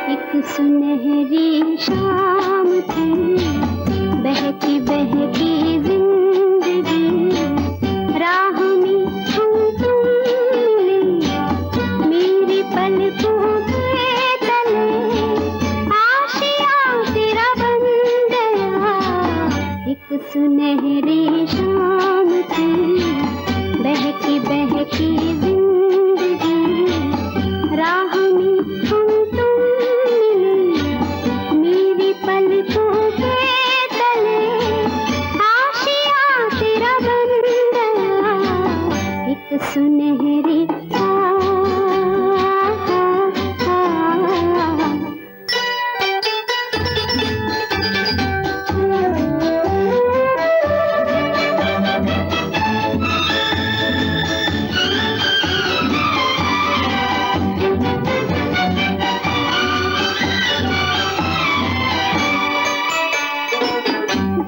एक सुनहरी शाम थी, बहकी बहकी जिंदगी, राह में हम तुम मिले, मेरी पलकों के तले आशियाँ तेरा बन गया। एक सुनहरी शाम थी, बहकी बहकी जिंदगी, राह में हम तुम मिले, मेरी पलकों के तले आशियाँ तेरा बन गया। एक सुनहरी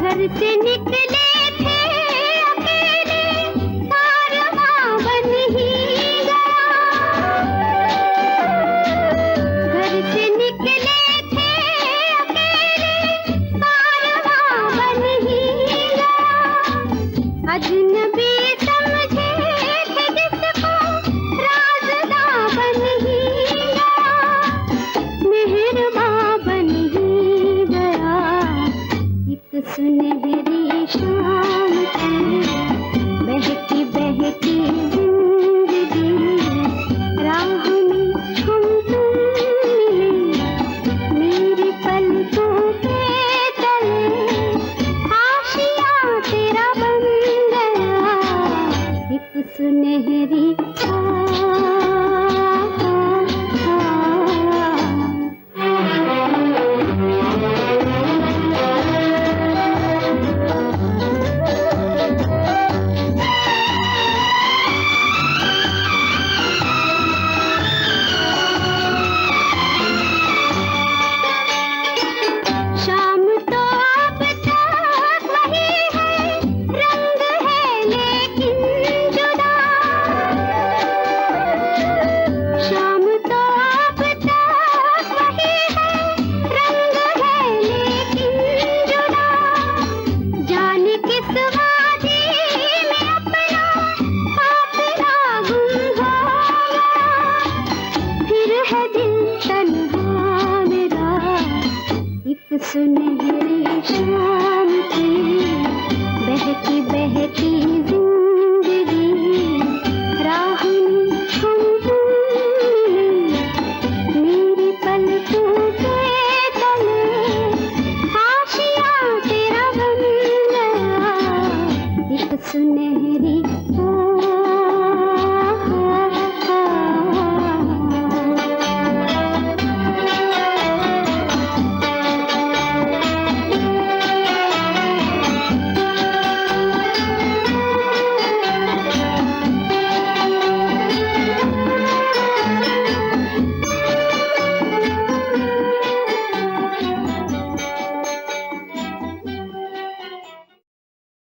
घर से निकले थे अकेले, कारवां बन ही गया। घर से निकले थे अकेले, कारवां बन ही गया। अजनबी समझे थे जिसको, राज़दां बन ही गया। मेहरबां बन ही गया। एक सुनहरी शाम थी, बहकी बहकी जिंदगी, राह में हम तुम मिले, मेरी पलकों के तले आशियाँ तेरा बन गया। एक सुनहरी शाम तो अब तक वही है, रंग है लेकिन जुदा। शाम तो अब तक वही है, रंग है लेकिन जुदा। जाने किस वादी में अपना काफिला गुम हो गया, फिर है दिल तन्हा मेरा। एक सुनहरी शाम थी, बहकी बहकी जिंदगी, राह में हम तुम मिले, मेरी पलकों के तले आशियाँ तेरा बन गया। एक सुनहरी